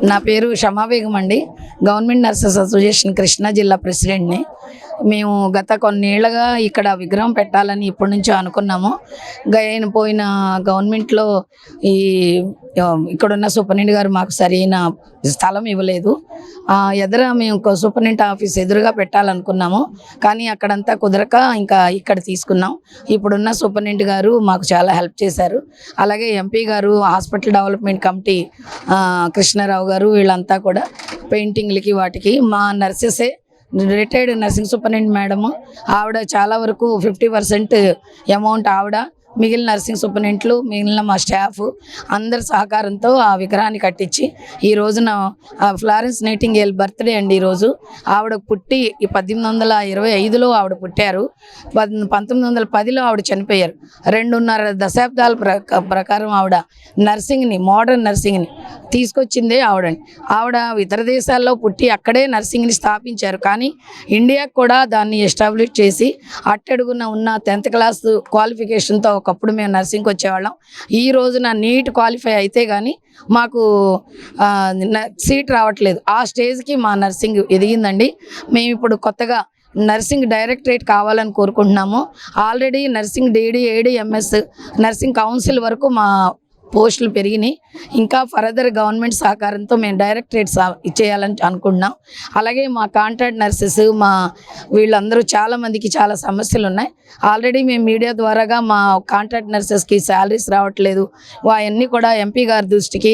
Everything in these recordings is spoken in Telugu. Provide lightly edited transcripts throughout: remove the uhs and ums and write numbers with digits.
నా పేరు షమా బేగం అండి. గవర్నమెంట్ నర్సెస్ అసోసియేషన్ కృష్ణా జిల్లా ప్రెసిడెంట్ని. మేము గత కొన్నేళ్లుగా ఇక్కడ విగ్రహం పెట్టాలని ఇప్పటి నుంచో అనుకున్నాము. పోయిన గవర్నమెంట్లో ఈ ఇక్కడున్న సూపరింటెండెంట్ గారు మాకు సరైన స్థలం ఇవ్వలేదు. ఎదుర మేము సూపరింటెండెంట్ ఆఫీస్ ఎదురుగా పెట్టాలనుకున్నాము, కానీ అక్కడంతా కుదరక ఇంకా ఇక్కడ తీసుకున్నాం. ఇప్పుడున్న సూపరింటెండెంట్ గారు మాకు చాలా హెల్ప్ చేశారు. అలాగే ఎంపీ గారు, హాస్పిటల్ డెవలప్మెంట్ కమిటీ కృష్ణారావు గారు, వీళ్ళంతా కూడా పెయింటింగ్లకి వాటికి మా నర్సెసే రిటైర్డ్ నర్సింగ్ సూపరింటెండెంట్ మేడము, ఆవిడ చాలా వరకు 50% అమౌంట్ ఆవిడ, మిగిలిన నర్సింగ్ సూపరింటెండెంట్లు, మిగిలిన మా స్టాఫ్ అందరి సహకారంతో ఆ విగ్రహాన్ని కట్టించి ఈ రోజున ఫ్లారెన్స్ నైటింగేల్ బర్త్డే అండి. ఈరోజు ఆవిడ పుట్టి 1825లో ఆవిడ పుట్టారు. 1910లో ఆవిడ చనిపోయారు. 2.5 దశాబ్దాల ప్రకారం ఆవిడ నర్సింగ్ని, మోడర్న్ నర్సింగ్ని తీసుకొచ్చిందే ఆవిడండి. ఆవిడ ఇతర దేశాల్లో పుట్టి అక్కడే నర్సింగ్ని స్థాపించారు, కానీ ఇండియాకు కూడా దాన్ని ఎస్టాబ్లిష్ చేసి అట్టడుగున ఉన్న 10th క్లాస్ క్వాలిఫికేషన్తో ఒకప్పుడు మేము నర్సింగ్కి వచ్చేవాళ్ళం. ఈ రోజున నీట్ క్వాలిఫై అయితే కానీ మాకు సీట్ రావట్లేదు. ఆ స్టేజ్కి మా నర్సింగ్ ఎదిగిందండి. మేము ఇప్పుడు కొత్తగా నర్సింగ్ డైరెక్టరేట్ కావాలని కోరుకుంటున్నాము. ఆల్రెడీ నర్సింగ్ డీడీ, ఏడీ, ఎంఎస్, నర్సింగ్ కౌన్సిల్ వరకు మా పోస్టులు పెరిగినాయి. ఇంకా ఫర్దర్ గవర్నమెంట్ సహకారంతో మేము డైరెక్టరేట్ ఇచ్చేయాలని అనుకుంటున్నాం. అలాగే మా కాంట్రాక్ట్ నర్సెస్, మా వీళ్ళందరూ చాలామందికి చాలా సమస్యలు ఉన్నాయి. ఆల్రెడీ మేము మీడియా ద్వారాగా మా కాంట్రాక్ట్ నర్సెస్కి శాలరీస్ రావట్లేదు, అవన్నీ కూడా ఎంపీ గారి దృష్టికి,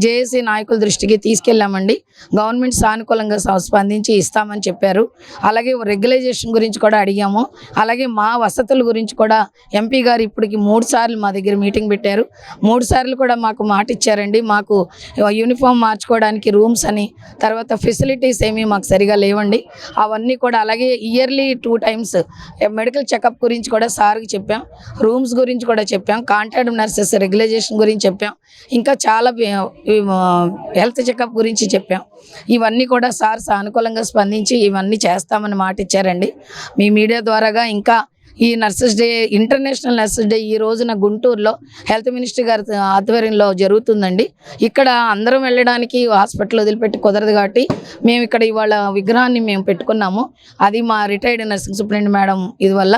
జేఏసీ నాయకుల దృష్టికి తీసుకెళ్ళామండి. గవర్నమెంట్ సానుకూలంగా స్పందించి ఇస్తామని చెప్పారు. అలాగే రెగ్యులైజేషన్ గురించి కూడా అడిగాము. అలాగే మా వసతుల గురించి కూడా ఎంపీ గారు ఇప్పటికి 3 సార్లు మా దగ్గర మీటింగ్ పెట్టారు. 3 సార్లు కూడా మాకు మాట ఇచ్చారండి. మాకు యూనిఫామ్ మార్చుకోవడానికి రూమ్స్ అని, తర్వాత ఫెసిలిటీస్ ఏమీ మాకు సరిగా లేవండి. అవన్నీ కూడా, అలాగే ఇయర్లీ 2 times మెడికల్ చెకప్ గురించి కూడా సార్కి చెప్పాం. రూమ్స్ గురించి కూడా చెప్పాం. కాంట్రాక్ట్ నర్సెస్ రెగ్యులైజేషన్ గురించి చెప్పాం. ఇంకా చాలా హెల్త్ చెకప్ గురించి చెప్పాం. ఇవన్నీ కూడా సార్ సానుకూలంగా స్పందించి ఇవన్నీ చేస్తామని మాట ఇచ్చారండి. మీ మీడియా ద్వారాగా ఇంకా ఈ nurses day, international nurses day ఈ రోజున గుంటూరులో హెల్త్ మినిస్టర్ గారి ఆధ్వర్యంలో జరుగుతుందండి. ఇక్కడ అందరం వెళ్ళడానికి హాస్పిటల్ వదిలిపెట్టి కుదరదు కాబట్టి మేము ఇక్కడ ఇవాళ విగ్రహాన్ని మేము పెట్టుకున్నాము. అది మా రిటైర్డ్ నర్సింగ్ సూపరింటెండెంట్ మేడం ఇది వల్ల